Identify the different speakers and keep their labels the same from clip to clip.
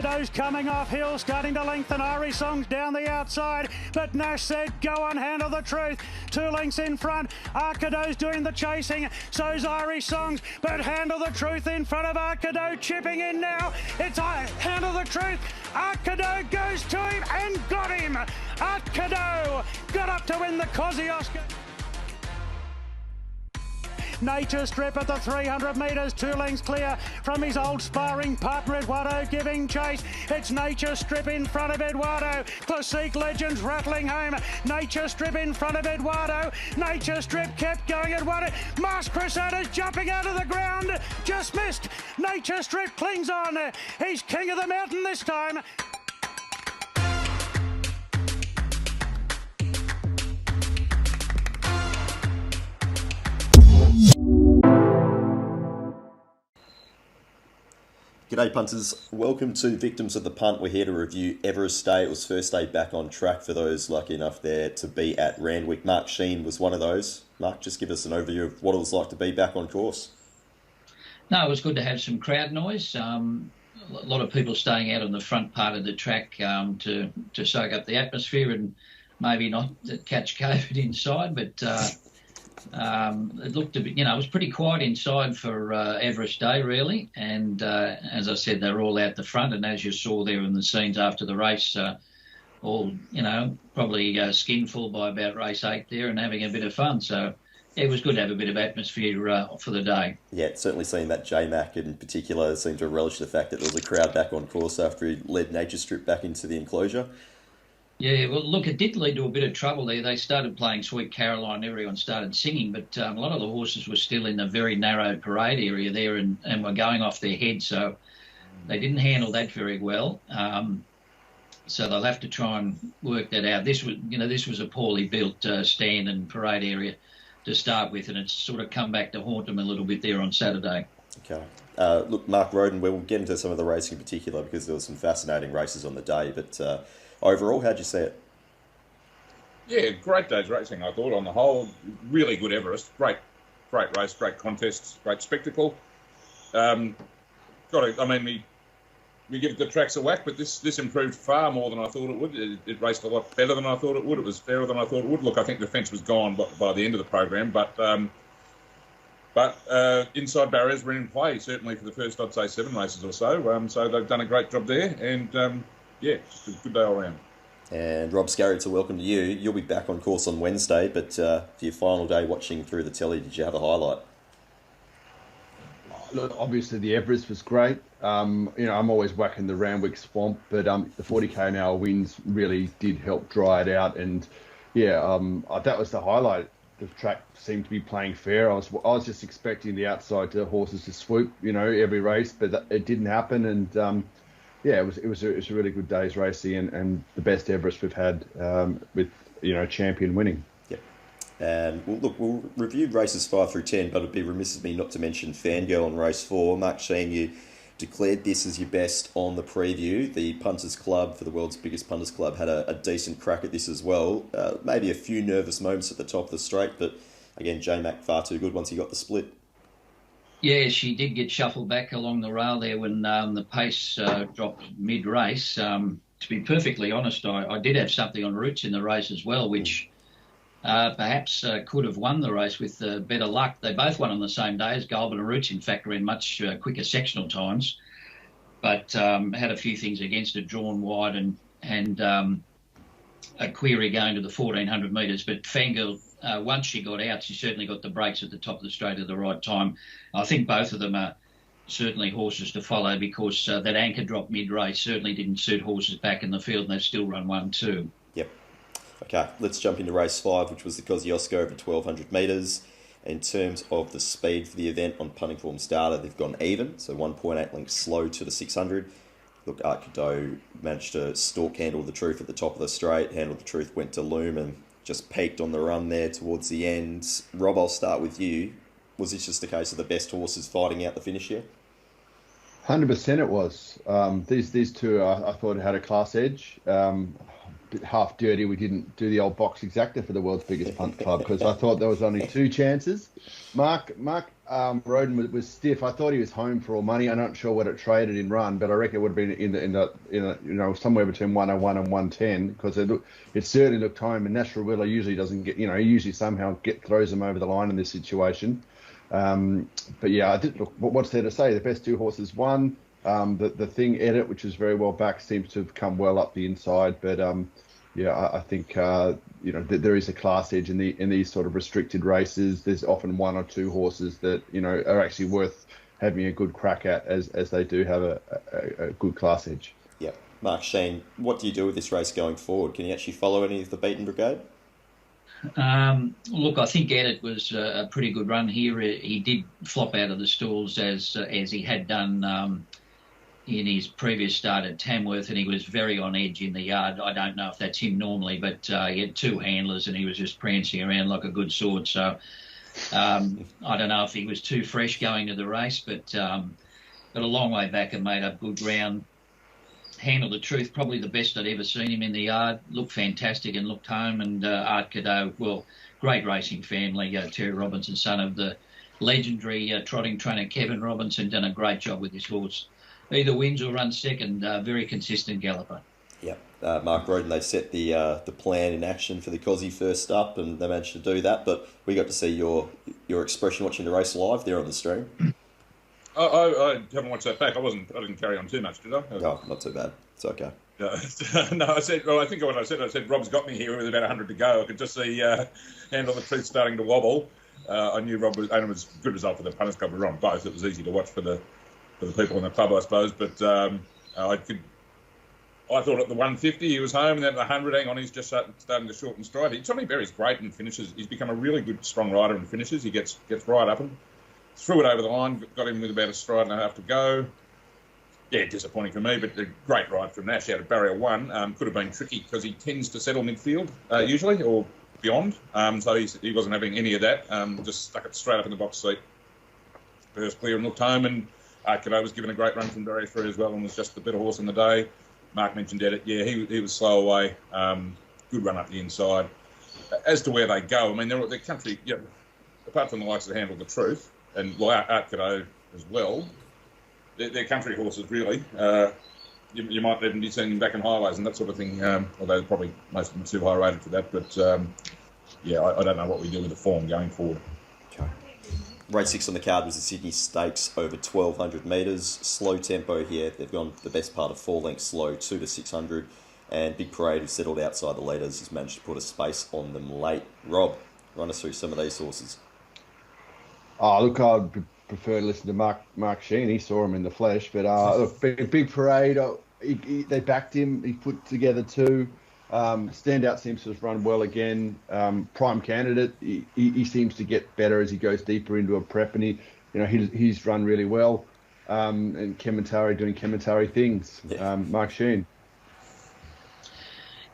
Speaker 1: Arcado's coming off hill, starting to lengthen. Ari Song's down the outside, but Nash said, go on, Handle the Truth. 2 lengths in front. Arcado's doing the chasing, so's Ari Songs, but Handle the Truth in front of Arcado, chipping in now. It's Handle the Truth. Arcado goes to him and got him. Arcado got up to win the Kosciuszko. Nature Strip at the 300 metres, 2 lengths clear from his old sparring partner Eduardo giving chase. It's Nature Strip in front of Eduardo. Classique Legends rattling home. Nature Strip in front of Eduardo. Nature Strip kept going. Eduardo. Masked Crusaders jumping out of the ground. Just missed. Nature Strip clings on. He's king of the mountain this time.
Speaker 2: G'day punters, welcome to Victims of the Punt. We're here to review Everest Day. It was first day back on track for those lucky enough there to be at Randwick. Mark Shean was one of those. Mark, just give us an overview of what it was like to be back on course.
Speaker 3: No, it was good to have some crowd noise. A lot of people staying out on the front part of the track to soak up the atmosphere and maybe not catch COVID inside, but it looked a bit, it was pretty quiet inside for Everest Day, really. And as I said, they were all out the front. And as you saw there in the scenes after the race, all, probably skinful by about race 8 there and having a bit of fun. So it was good to have a bit of atmosphere for the day. Yeah,
Speaker 2: it certainly seemed that J-Mac in particular seemed to relish the fact that there was a crowd back on course after he led Nature Strip back into the enclosure.
Speaker 3: Yeah, well, look, it did lead to a bit of trouble there. They started playing Sweet Caroline, everyone started singing, but a lot of the horses were still in the very narrow parade area there and were going off their head, so they didn't handle that very well. So they'll have to try and work that out. This was a poorly built stand and parade area to start with, and it's sort of come back to haunt them a little bit there on Saturday.
Speaker 2: Okay. Look, Mark Rhoden, we'll get into some of the racing in particular because there were some fascinating races on the day, but overall, how'd you see it?
Speaker 4: Yeah, great day's racing, I thought, on the whole. Really good Everest. Great race, great contests, great spectacle. We give the tracks a whack, but this improved far more than I thought it would. It raced a lot better than I thought it would. It was fairer than I thought it would. Look, I think the fence was gone by the end of the program, but inside barriers were in play, certainly for the first, I'd say, 7 races or so. So they've done a great job there, and yeah, just a good day all round.
Speaker 2: And Rob Scurry, it's a welcome to you. You'll be back on course on Wednesday, but for your final day watching through the telly, did you have a highlight?
Speaker 5: Look, obviously the Everest was great. I'm always whacking the Randwick swamp, but the 40k an hour winds really did help dry it out. And yeah, that was the highlight. The track seemed to be playing fair. I was just expecting the outside horses to swoop, every race, but it didn't happen. And yeah, it was a really good day's racing and the best Everest we've had with champion winning.
Speaker 2: Yep. And we'll review races 5 through 10, but it'd be remiss of me not to mention Fangirl on race 4. Mark Shean, you declared this as your best on the preview. The Punters Club, for the world's biggest Punters Club, had a decent crack at this as well. Maybe a few nervous moments at the top of the straight, but again, J-Mac far too good once he got the split.
Speaker 3: Yeah, she did get shuffled back along the rail there when the pace dropped mid-race. To be perfectly honest, I did have something on Roots in the race as well, which perhaps could have won the race with better luck. They both won on the same day as Goulburn and Roots. In fact, ran much quicker sectional times, but had a few things against it, drawn wide and a query going to the 1,400 metres. But Fangirl, once she got out, she certainly got the brakes at the top of the straight at the right time. I think both of them are certainly horses to follow because that anchor drop mid-race certainly didn't suit horses back in the field, and they've still run 1-2.
Speaker 2: Yep. Okay, let's jump into race 5, which was the Kosciuszko over 1,200 metres. In terms of the speed for the event on punting form's data, they've gone even, so 1.8 lengths slow to the 600. Look, Arcado managed to stalk Handle the Truth at the top of the straight. Handle the Truth went to loom and just peaked on the run there towards the end. Rob, I'll start with you. Was this just a case of the best horses fighting out the finish here?
Speaker 5: 100% it was. These two, I thought, had a class edge. Bit half dirty, we didn't do the old box exacta for the world's biggest punt club because I thought there was only 2 chances. Mark, Rhoden was stiff. I thought he was home for all money. I'm not sure what it traded in run, but I reckon it would have been in the somewhere between 101 and 110 because it certainly looked home. And Natural Wheeler usually doesn't get, he usually somehow throws them over the line in this situation. But yeah, what's there to say? The best two horses won. The thing Edit, which is very well back, seems to have come well up the inside. But I think there is a class edge in these sort of restricted races. There's often one or two horses that are actually worth having a good crack at, as they do have a good class edge.
Speaker 2: Yeah, Mark Shean, what do you do with this race going forward? Can you actually follow any of the beaten brigade?
Speaker 3: Look, I think Edit was a pretty good run here. He did flop out of the stalls as he had done in his previous start at Tamworth, and he was very on edge in the yard. I don't know if that's him normally, but he had two handlers and he was just prancing around like a good sword. So I don't know if he was too fresh going to the race, but got a long way back and made up good ground. Handle the Truth, probably the best I'd ever seen him in the yard. Looked fantastic and looked home. And Art Cadeau, well, great racing family. Terry Robinson, son of the legendary trotting trainer Kevin Robinson, done a great job with his horse. Either wins or runs second. Very consistent galloper.
Speaker 2: Yeah, Mark Rhoden, they set the plan in action for the Cosy first up, and they managed to do that. But we got to see your expression watching the race live there on the stream.
Speaker 4: I haven't watched that back. I didn't carry on too much, did I?
Speaker 2: Oh, not too bad. It's okay.
Speaker 4: No, I said. Well, I think what I said. Rob's got me here with about 100 to go. I could just see Handle the Truth starting to wobble. I knew Rob was, and it was a good result for the punters club. We were on both. It was easy to watch for the people in the club, I suppose. But I thought at the 150 he was home, and then at the 100, hang on, he's just starting to shorten stride. Tommy Berry's great in finishes. He's become a really good, strong rider in finishes. He gets right up and threw it over the line, got him with about a stride and a half to go. Yeah, disappointing for me, but a great ride from Nash out of barrier one. Could have been tricky because he tends to settle midfield usually, or beyond. So he wasn't having any of that. Just stuck it straight up in the box seat. First clear and looked home, and Cadeau was given a great run from barrier three as well, and was just the better horse in the day. Mark mentioned Edit. Yeah, he was slow away. Good run up the inside. As to where they go, I mean, they're country. Yeah, apart from the likes that Handle the Truth and Art Cadeau as well, they're country horses really. You might even be seeing them back in highways and that sort of thing. Although probably most of them are too high rated for that. But I don't know what we do with the form going forward.
Speaker 2: Okay. Race 6 on the card was the Sydney Stakes over 1,200 metres. Slow tempo here. They've gone the best part of 4 lengths slow, 2 to 600. And Big Parade, who settled outside the leaders, has managed to put a space on them late. Rob, run us through some of these horses.
Speaker 5: Oh, look, I'd prefer to listen to Mark Shean. He saw him in the flesh. But look, Big Parade, they backed him. He put together 2. Standout seems to have run well again. Prime candidate. He seems to get better as he goes deeper into a prep, and he's run really well. And Kementari doing Kementari things. Yeah. Mark Shean.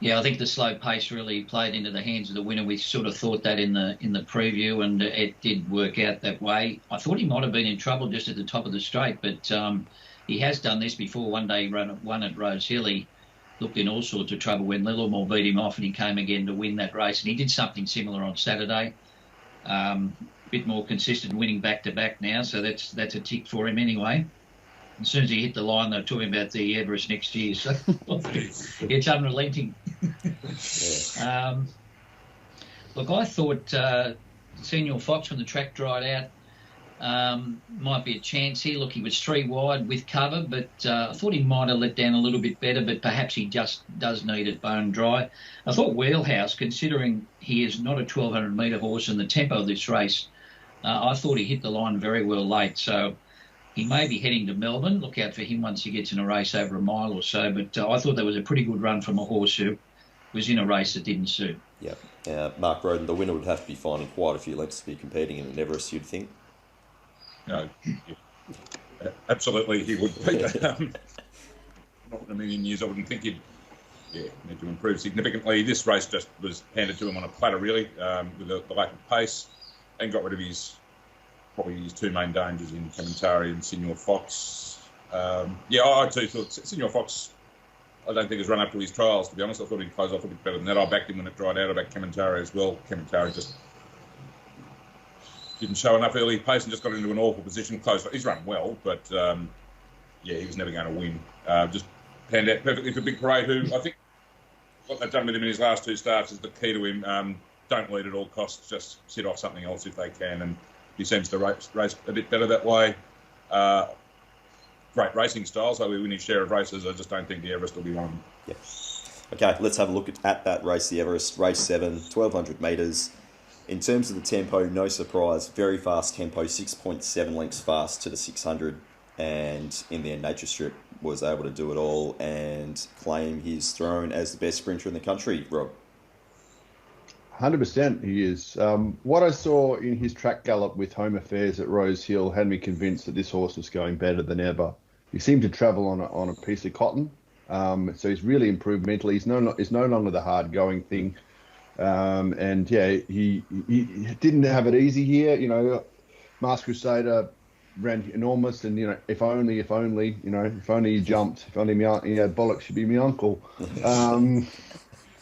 Speaker 3: Yeah, I think the slow pace really played into the hands of the winner. We sort of thought that in the preview, and it did work out that way. I thought he might have been in trouble just at the top of the straight, but he has done this before. One day he won at Rose Hill. He looked in all sorts of trouble when Littlemore beat him off, and he came again to win that race. And he did something similar on Saturday. Bit more consistent, winning back-to-back now, so that's a tick for him anyway. As soon as he hit the line, they were talking about the Everest next year, so it's unrelenting.
Speaker 2: Yeah.
Speaker 3: Look, I thought Senior Fox, when the track dried out, might be a chance here. Look, he was 3 wide with cover, but I thought he might have let down a little bit better, but perhaps he just does need it bone dry. I thought Wheelhouse, considering he is not a 1,200-metre horse and the tempo of this race, I thought he hit the line very well late, so he may be heading to Melbourne. Look out for him once he gets in a race over a mile or so, but I thought that was a pretty good run from a horse who was in a race that didn't suit.
Speaker 2: Yeah, Mark Rhoden, the winner would have to be finding quite a few lengths to be competing in an Everest, you'd think.
Speaker 4: No, absolutely he would be. Not in a million years I wouldn't think he'd need to improve significantly. This race just was handed to him on a platter, really, with the lack of pace, and got rid of probably his 2 main dangers in Kementari and Senior Fox. I too thought Senior Fox, I don't think has run up to his trials, to be honest. I thought he'd close off a bit better than that. I backed him when it dried out. I backed Kementari as well. Kementari just didn't show enough early pace and just got into an awful position close. He's run well, but he was never going to win. Just panned out perfectly for Big Parade, who I think what they've done with him in his last 2 starts is the key to him. Don't lead at all costs, just sit off something else if they can, and he seems to race a bit better that way. Great racing style, so we win his share of races. I just don't think the Everest will be one.
Speaker 2: Yeah. Okay, let's have a look at that race, the Everest, race 7, 1,200 metres. In terms of the tempo, no surprise, very fast tempo, 6.7 lengths fast to the 600, and in the end, Nature Strip was able to do it all and claim his throne as the best sprinter in the country, Rob.
Speaker 5: 100% he is. What I saw in his track gallop with Home Affairs at Rose Hill had me convinced that this horse was going better than ever. He seemed to travel on a piece of cotton, so he's really improved mentally. He's no longer the hard-going thing. And yeah, he didn't have it easy here. You know, Masked Crusader ran enormous, and you know, if only, you know, if only he jumped, if only Bollock should be my uncle.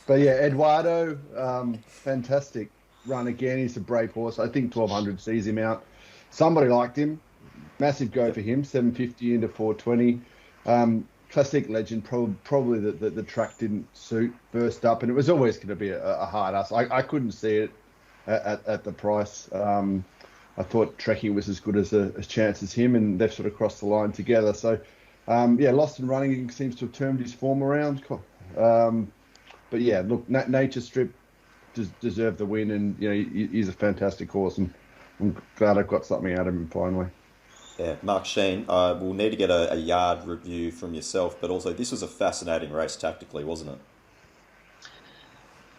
Speaker 5: But yeah, Eduardo, fantastic run again. He's a brave horse. I think 1,200 sees him out. Somebody liked him. Massive go for him. 750 into 420. Classic Legend, probably the track didn't suit, burst up, and it was always going to be a hard ass. I couldn't see it at the price. I thought Trekkie was as good as a chance as him, and they've sort of crossed the line together. So, yeah, Lost and Running, he seems to have turned his form around. But yeah, look, Nature Strip deserved the win, and you know, he's a fantastic horse, and I'm glad I've got something out of him finally.
Speaker 2: Yeah, Mark Shean, we'll need to get a yard review from yourself, but also this was a fascinating race tactically, wasn't it?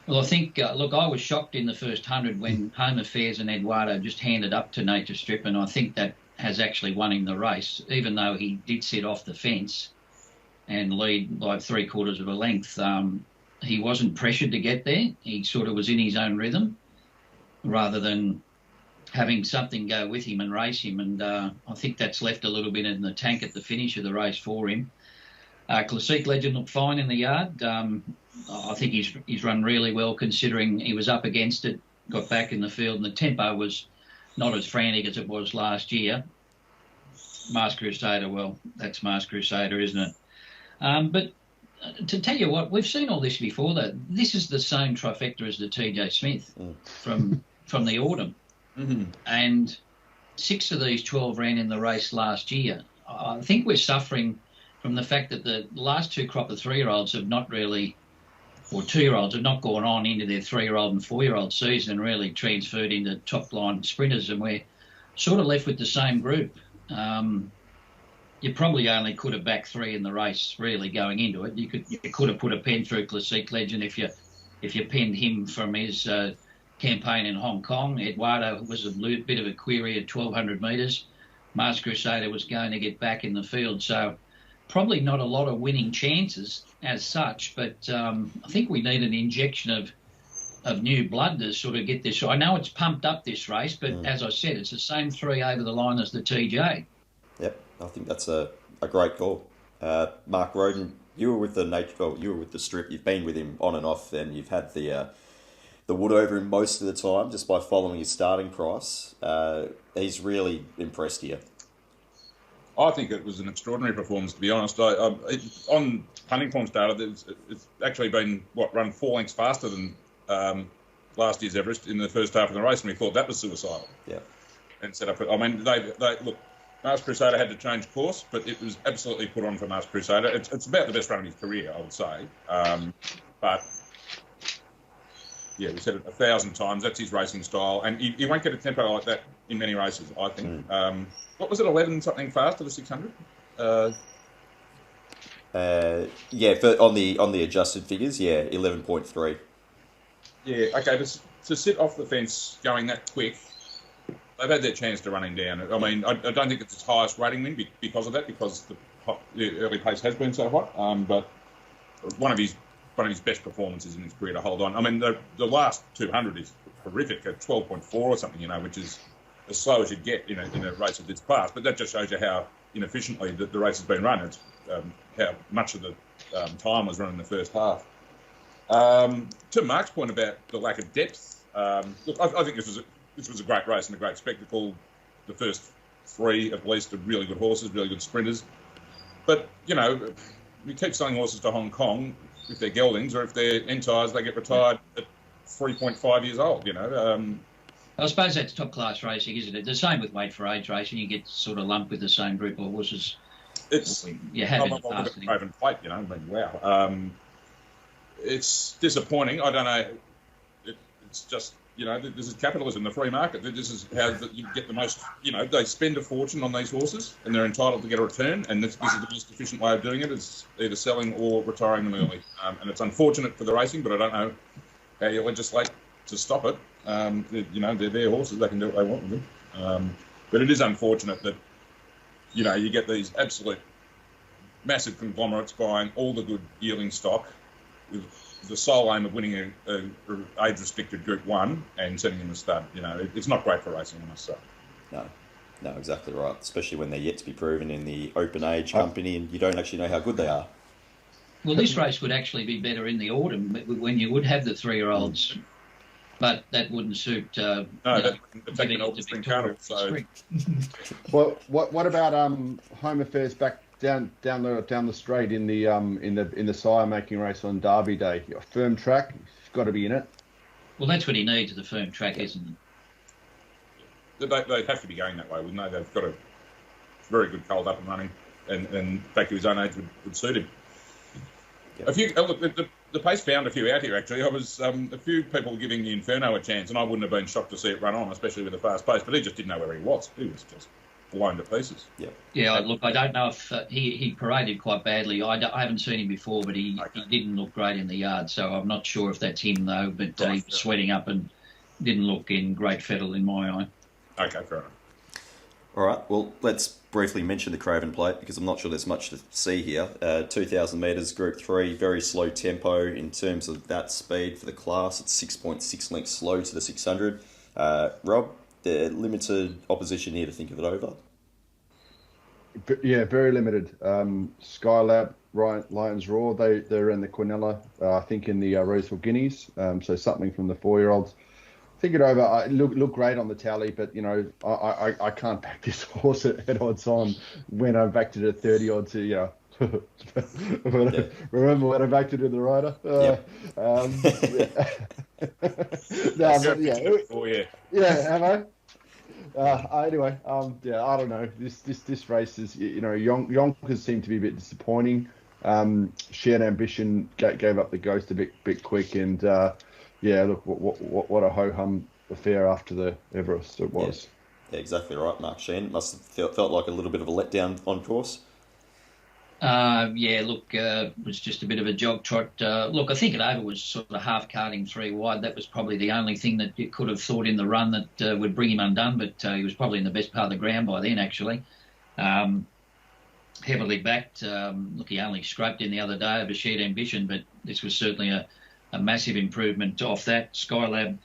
Speaker 3: Well, I think, look, I was shocked in the first 100 when Home Affairs and Eduardo just handed up to Nature Strip, and I think that has actually won him the race, even though he did sit off the fence and lead by 3/4 of a length. He wasn't pressured to get there. He sort of was in his own rhythm rather than having something go with him and race him. And I think that's left a little bit in the tank at the finish of the race for him. Classic Legend looked fine in the yard. I think he's run really well considering he was up against it, got back in the field, and the tempo was not as frantic as it was last year. Masked Crusader, well, that's Masked Crusader, isn't it? But to tell you what, we've seen all this before, though. This is the same trifecta as the TJ Smith from the autumn. Mm-hmm. And 6 of these 12 ran in the race last year. I think we're suffering from the fact that the last 2 crop of 3-year-olds have not really, or 2-year-olds have not gone on into their 3-year-old and 4-year-old season and really transferred into top-line sprinters, and we're sort of left with the same group. You probably only could have backed 3 in the race, really, going into it. You could have put a pen through Classic Legend if you penned him from his campaign in Hong Kong. Eduardo was a bit of a query at 1,200 metres. Masked Crusader was going to get back in the field, so probably not a lot of winning chances as such. But I think we need an injection of new blood to sort of get this. I know it's pumped up this race, but as I said, it's the same 3 over the line as the TJ.
Speaker 2: Yep, I think that's a great call. Mark Rhoden, you were with the Strip. You've been with him on and off, and you've had the wood over him most of the time just by following his starting price. He's really impressed here.
Speaker 4: I think it was an extraordinary performance, to be honest. On punting forms data, it's actually been run 4 lengths faster than last year's Everest in the first half of the race, and we thought that was suicidal. Yeah, and set up. I mean, they look. Masked Crusader had to change course, but it was absolutely put on for Masked Crusader. It's about the best run of his career, I would say. But yeah, we said it 1,000 times. That's his racing style, and he won't get a tempo like that in many races, I think. What was it, 11 something faster the 600?
Speaker 2: Yeah, on the adjusted figures, 11.3.
Speaker 4: Yeah, okay, to sit off the fence going that quick, they've had their chance to run him down. I mean, I don't think it's his highest rating win because of that, because the early pace has been so hot. But one of his best performances in his career to hold on. I mean, the last 200 is horrific at 12.4 or something, you know, which is as slow as you'd get in a race of this class. But that just shows you how inefficiently the race has been run. It's how much of the time was run in the first half. To Mark's point about the lack of depth, look, I think this was this was a great race and a great spectacle. The first three, at least, are really good horses, really good sprinters. But, you know, we keep selling horses to Hong Kong if they're geldings, or if they're entires, they get retired at 3.5 years old, you know.
Speaker 3: I suppose that's top-class racing, isn't it? The same with weight for age racing. You get sort of lumped with the same group of horses. You have in the past.
Speaker 4: The Craven Plate, you know, I mean, wow. It's disappointing. I don't know. It's just, you know, this is capitalism, the free market. This is how you get the most, you know, they spend a fortune on these horses and they're entitled to get a return. And this is the most efficient way of doing it, is either selling or retiring them early. And it's unfortunate for the racing, but I don't know how you legislate to stop it. You know, they're their horses. They can do what they want with them. But it is unfortunate that, you know, you get these absolute massive conglomerates buying all the good yearling stock with the sole aim of winning a age-restricted Group 1 and sending them a stud. You know, it's not great for racing, I must say.
Speaker 2: No, exactly right. Especially when they're yet to be proven in the open age company and you don't actually know how good they are.
Speaker 3: Well, this race would actually be better in the autumn when you would have the 3-year-olds. But that wouldn't suit.
Speaker 4: No, that's taking over spring carnival. So,
Speaker 5: well, what about home affairs back down the straight in the sire making race on Derby Day? A firm track, it's got to be in it.
Speaker 3: Well, that's what he needs, the firm track, isn't
Speaker 4: it? They'd have to be going that way, wouldn't they? They've got a very good cold up and running, and back to his own age would suit him. Yep. A few look, the pace found a few out here actually. I was a few people giving the Inferno a chance, and I wouldn't have been shocked to see it run on, especially with a fast pace. But he just didn't know where he was. He was just blown to pieces.
Speaker 3: Yeah. Look, I don't know if he paraded quite badly. I haven't seen him before, but he didn't look great in the yard. So I'm not sure if that's him though. But he was sweating up and didn't look in great fettle in my eye.
Speaker 4: Okay, fair enough.
Speaker 2: All right, well, let's briefly mention the Craven Plate because I'm not sure there's much to see here. 2,000 metres, Group 3, very slow tempo in terms of that speed for the class. It's 6.6 lengths slow to the 600. Rob, the limited opposition here to think of it over?
Speaker 5: Yeah, very limited. Skylab, Lions Roar, they're in the Quinella, I think in the Roseville Guineas, so something from the 4-year-olds. Think it over. I look great on the tally, but you know I can't back this horse at odds on when I backed it at 30 odds. You know, remember when I backed it in the rider? Have I? Anyway, I don't know. This race is, you know, Yonkers seem to be a bit disappointing. Shean Ambition gave up the ghost a bit quick, and look, what a ho-hum affair after the Everest it was.
Speaker 2: Yeah, exactly right, Mark. Shean must have felt like a little bit of a letdown on course.
Speaker 3: It was just a bit of a jog trot. Look, I think it over was sort of half carting 3 wide. That was probably the only thing that you could have thought in the run that would bring him undone, but he was probably in the best part of the ground by then, actually. Heavily backed. Look, he only scraped in the other day over Shean Ambition, but this was certainly a massive improvement off that. Skylab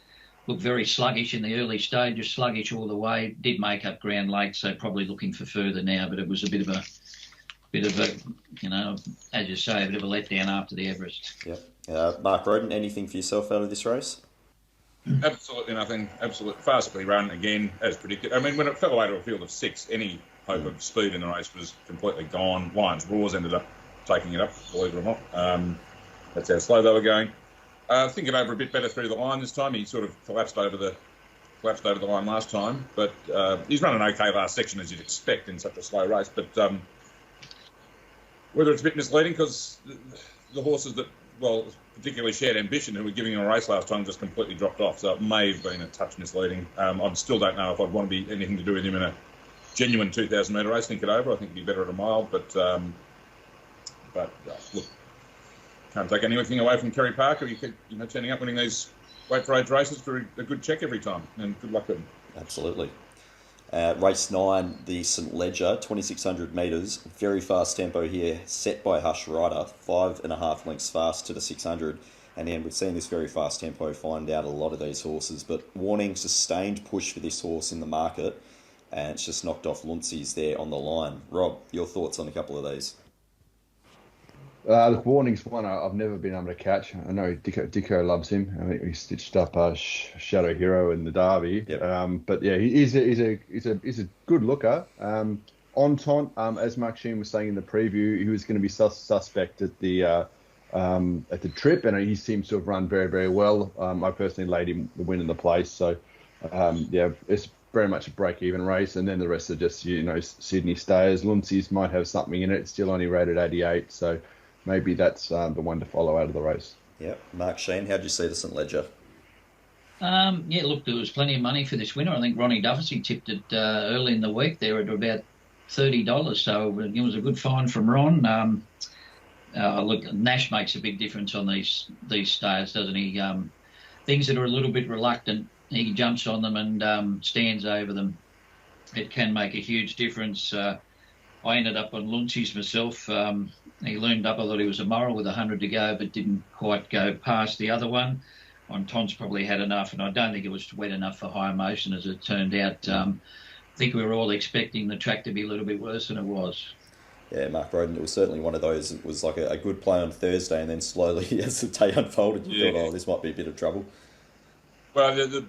Speaker 3: looked very sluggish in the early stages, sluggish all the way. Did make up ground late, so probably looking for further now. But it was a bit of a, you know, as you say, a bit of a letdown after the Everest.
Speaker 2: Yep. Mark Rhoden, anything for yourself out of this race?
Speaker 4: Absolutely nothing. Absolutely farcically run again, as predicted. I mean, when it fell away to a field of 6, any hope of speed in the race was completely gone. Lions Roars ended up taking it up, believe it or not. That's how slow they were going. Thinking over a bit better through the line this time. He sort of collapsed over the line last time, but he's run an okay last section as you'd expect in such a slow race. But whether it's a bit misleading because the horses that, well, particularly Shared Ambition, who were giving him a race last time, just completely dropped off. So it may have been a touch misleading. I still don't know if I'd want to be anything to do with him in a genuine 2,000 metre race. Think it over. I think he'd be better at a mile, but look. Can't take anything away from Kerry Parker. You keep, turning up, winning these weight for age races for a good check every time, and good luck with him.
Speaker 2: Absolutely. Race 9, the St Ledger, 2,600 metres, very fast tempo here, set by Hush Rider, 5.5 lengths fast to the 600. And then we've seen this very fast tempo find out a lot of these horses, but warning, sustained push for this horse in the market, and it's just knocked off Luncey's there on the line. Rob, your thoughts on a couple of these?
Speaker 5: Look, Warning's one I've never been able to catch. I know Dicko loves him. I think he stitched up Shadow Hero in the Derby.
Speaker 2: Yep.
Speaker 5: But yeah, he's a good looker. On Taunt, as Mark Shean was saying in the preview, he was going to be suspect at the trip, and he seems to have run very, very well. I personally laid him the win in the place, so it's very much a break-even race, and then the rest are just Sydney stayers. Luncey's might have something in it. It's still only rated 88, so maybe that's the one to follow out of the race.
Speaker 2: Yep. Mark Shean, how did you see the St Ledger?
Speaker 3: Look, there was plenty of money for this winner. I think Ronnie Duffy tipped it early in the week. They were at about $30, so it was a good find from Ron. Look, Nash makes a big difference on these stayers, doesn't he? Things that are a little bit reluctant, he jumps on them and stands over them. It can make a huge difference. I ended up on Luncey's myself. He loomed up. I thought he was a moral with 100 to go, but didn't quite go past the other one. On Ton's probably had enough, and I don't think it was wet enough for high motion, as it turned out. I think we were all expecting the track to be a little bit worse than it was.
Speaker 2: Yeah, Mark Rhoden, it was certainly one of those. It was like a good play on Thursday, and then slowly, as the day unfolded, you thought, this might be a bit of trouble.
Speaker 4: Well, the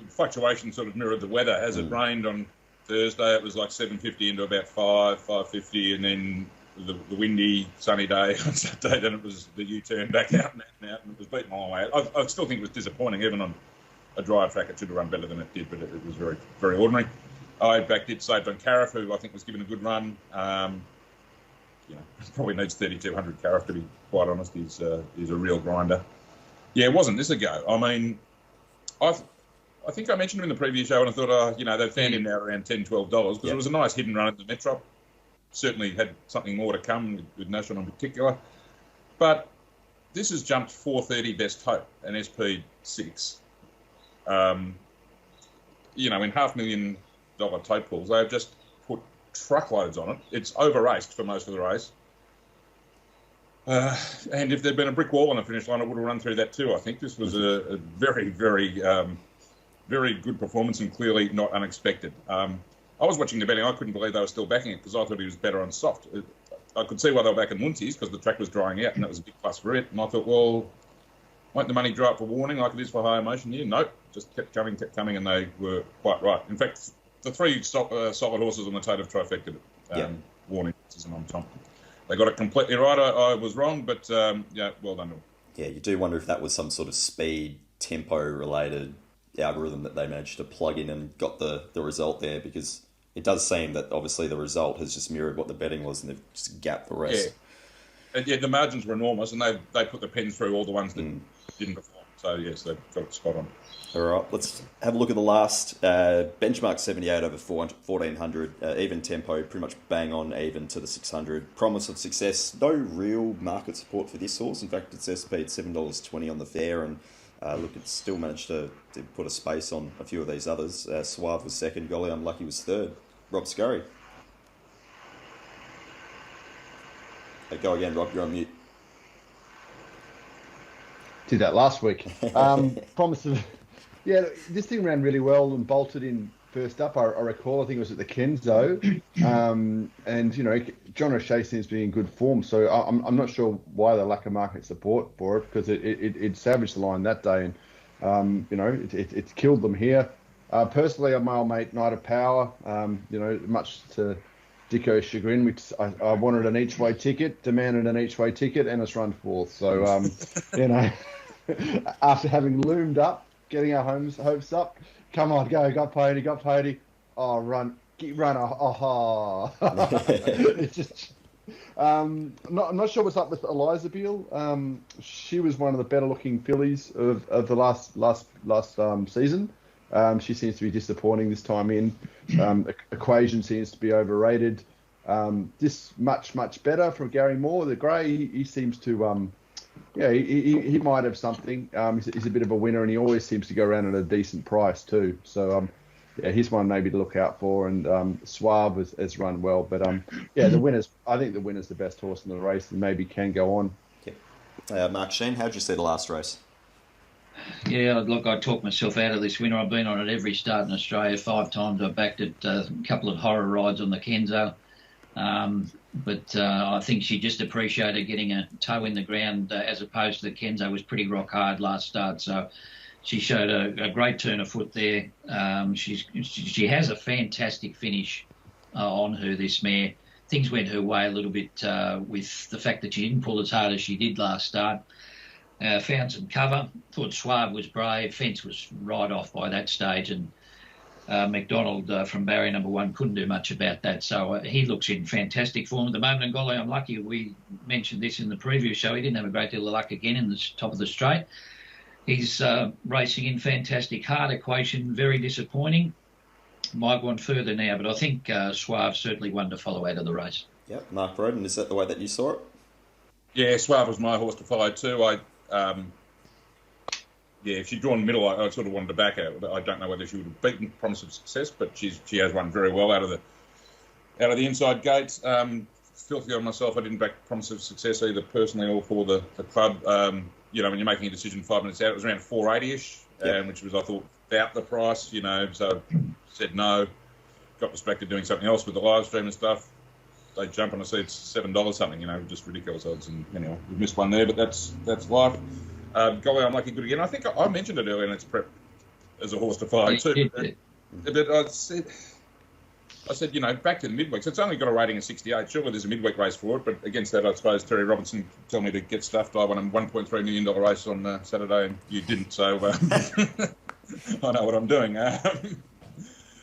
Speaker 4: fluctuation sort of mirrored the weather. As it rained on Thursday, it was like 7:50 into about 5:50, and then the windy, sunny day on Saturday, then it was the U-turn back out and it was beaten all the way. I still think it was disappointing. Even on a dry track, it should have run better than it did, but it was very, very ordinary. I backed it, saved on Cariff, who I think was given a good run. Probably needs 3,200 Cariff, to be quite honest. He's a real grinder. Yeah, it wasn't this a go. I mean, I think I mentioned him in the previous show, and I thought, they've found him now around $10, $12 because it was a nice hidden run at the Metro. Certainly had something more to come with National in particular. But this has jumped 430 best hope and SP6. In $500,000 tote pools, they've just put truckloads on it. It's over-raced for most of the race. And if there'd been a brick wall on the finish line, it would have run through that too. I think this was a very, very, very good performance and clearly not unexpected. I was watching the betting. I couldn't believe they were still backing it because I thought he was better on soft. I could see why they were backing Luncey's because the track was drying out and that was a big plus for it. And I thought, well, won't the money dry up for Warning like it is for high emotion here? Nope. Just kept coming, and they were quite right. In fact, the three solid horses on the tote have trifected it. Warning and on top. They got it completely right. I was wrong, but well done.
Speaker 2: Yeah, you do wonder if that was some sort of speed, tempo-related algorithm that they managed to plug in and got the result there, because it does seem that obviously the result has just mirrored what the betting was and they've just gapped the rest.
Speaker 4: Yeah, the margins were enormous, and they put the pens through all the ones that didn't perform. So, yes, they've got it spot on.
Speaker 2: All right, let's have a look at the last. Benchmark 78 over 1400. Even tempo, pretty much bang on even to the 600. Promise of success. No real market support for this horse. In fact, it's SP at $7.20 on the fair, and it's still managed to put a space on a few of these others. Suave was second. Golly Unlucky was third. Rob Scurry. Go again, Rob. You're on mute.
Speaker 5: Did that last week. Promise of... Yeah, this thing ran really well and bolted in first up. I recall, I think it was at the Kenzo. And, John O'Shea seems to be in good form. So I'm not sure why they lack a market support for it, because it savaged the line that day. And, it's killed them here. Personally, my old mate, Knight of Power, much to Dicko's chagrin, which I wanted an each-way ticket, demanded an each-way ticket, and it's run fourth. So, after having loomed up, getting our hopes up, come on, go, got Pody. Oh, run. It's just, I'm not sure what's up with Eliza Beale. She was one of the better-looking fillies of the last season. She seems to be disappointing this time in. Equation seems to be overrated. This much better from Gary Moore. The grey, he seems to, he might have something. He's a bit of a winner, and he always seems to go around at a decent price too. So, he's one maybe to look out for. And Suave has run well, but the winners. I think the winner's the best horse in the race, and maybe can go on.
Speaker 2: Mark Shean, how did you see the last race?
Speaker 3: Yeah, look, I talked myself out of this winner. I've been on it every start in Australia 5 times. I backed it a couple of horror rides on the Kenzo. But I think she just appreciated getting a toe in the ground as opposed to the Kenzo was pretty rock hard last start. So she showed a great turn of foot there. She has a fantastic finish on her, this mare. Things went her way a little bit with the fact that she didn't pull as hard as she did last start. Found some cover. Thought Suave was brave. Fence was right off by that stage, and McDonald from barrier number 1 couldn't do much about that. So he looks in fantastic form at the moment. And golly, I'm lucky. We mentioned this in the previous show. He didn't have a great deal of luck again in the top of the straight. He's racing in fantastic. Hard equation, very disappointing. Might want further now, but I think Suave certainly one to follow out of the race.
Speaker 2: Yep, Mark Rhoden, is that the way that you saw it?
Speaker 4: Yeah, Suave was my horse to follow too. If she'd drawn middle, I sort of wanted to back her. I don't know whether she would have beaten Promise of Success, but she has run very well out of the inside gates. Filthy on myself, I didn't back Promise of Success either personally or for the club. When you're making a decision 5 minutes out, it was around 480ish, which was, I thought, about the price. So said no. Got distracted doing something else with the live stream and stuff. They jump on, I see it's $7 something. Just ridiculous odds. And anyway, we missed one there, but that's life. Golly, I'm lucky good again. I think I mentioned it earlier in its prep as a horse to follow too. But I said, back to the midweek. So it's only got a rating of 68. Surely there's a midweek race for it. But against that, I suppose Terry Robinson told me to get stuffed. I won a $1.3 million race on Saturday, and you didn't. So I know what I'm doing.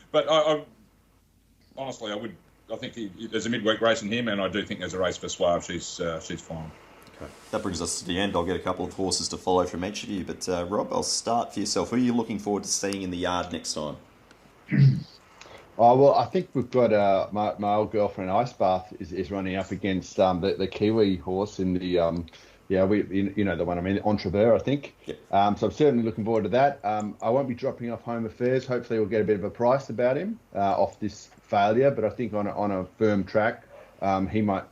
Speaker 4: But I honestly, I think there's a midweek race in him, and I do think there's a race for Suave. She's fine.
Speaker 2: Okay. That brings us to the end. I'll get a couple of horses to follow from each of you. But Rob, I'll start for yourself. Who are you looking forward to seeing in the yard next time?
Speaker 5: Well, I think we've got my old girlfriend Ice Bath is running up against the Kiwi horse in the the one I mean, Entrever, I think.
Speaker 2: Yep.
Speaker 5: So I'm certainly looking forward to that. I won't be dropping off Home Affairs. Hopefully we'll get a bit of a price about him off this failure, but I think on a firm track, he might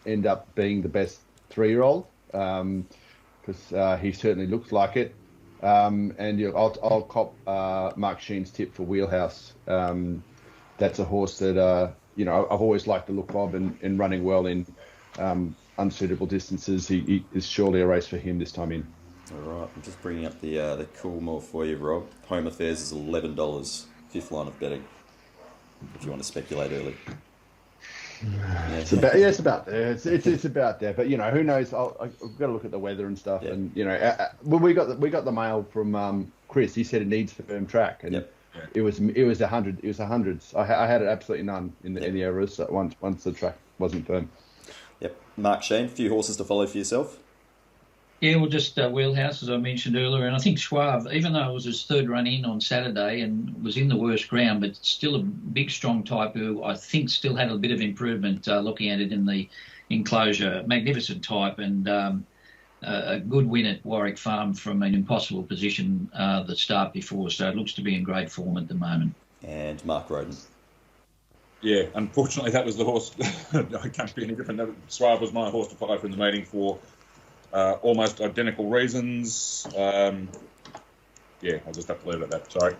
Speaker 5: end up being the best 3-year-old because he certainly looks like it. I'll cop Mark Shean's tip for Wheelhouse. That's a horse that I've always liked the look of and running well in unsuitable distances. He is surely a race for him this time in.
Speaker 2: All right, I'm just bringing up the Coolmore for you, Rob. Home Affairs is $11, fifth line of betting. If you want to speculate early.
Speaker 5: Yeah. It's about there. It's about there. But who knows? I've got to look at the weather and stuff.
Speaker 2: Yep.
Speaker 5: And we got the mail from Chris. He said it needs firm track, and it was 100. It was hundreds. I had it absolutely none in the Everest once the track wasn't firm.
Speaker 2: Yep. Mark Shean, a few horses to follow for yourself.
Speaker 3: Yeah, well, just Wheelhouse, as I mentioned earlier. And I think Suave, even though it was his third run in on Saturday and was in the worst ground, but still a big, strong type who I think still had a bit of improvement looking at it in the enclosure. Magnificent type and a good win at Warwick Farm from an impossible position the start before. So it looks to be in great form at the moment.
Speaker 2: And Mark Rhoden.
Speaker 4: Yeah, unfortunately, that was the horse. I can't be any different. Suave was my horse to follow from the meeting for almost identical reasons. I'll just have to leave it at that. Sorry.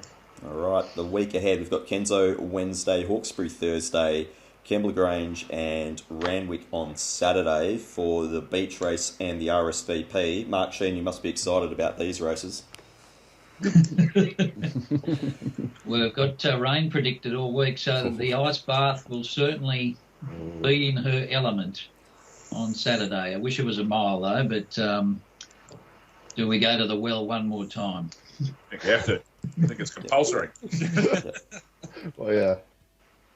Speaker 2: All right, the week ahead, we've got Kenzo Wednesday, Hawkesbury Thursday, Kembla Grange and Randwick on Saturday for the beach race and the RSVP. Mark Shean, you must be excited about these races.
Speaker 3: We've got rain predicted all week, so the ice bath will certainly be in her element on Saturday. I wish it was a mile though, but do we go to the well one more time?
Speaker 4: I think we have to. I think it's compulsory.
Speaker 5: Well, yeah.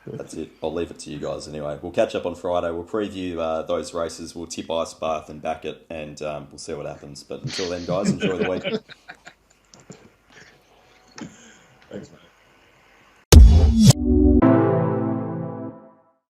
Speaker 2: That's it. I'll leave it to you guys anyway. We'll catch up on Friday. We'll preview those races. We'll tip Ice Bath and back it, and we'll see what happens. But until then, guys, enjoy the week.
Speaker 4: Thanks, mate.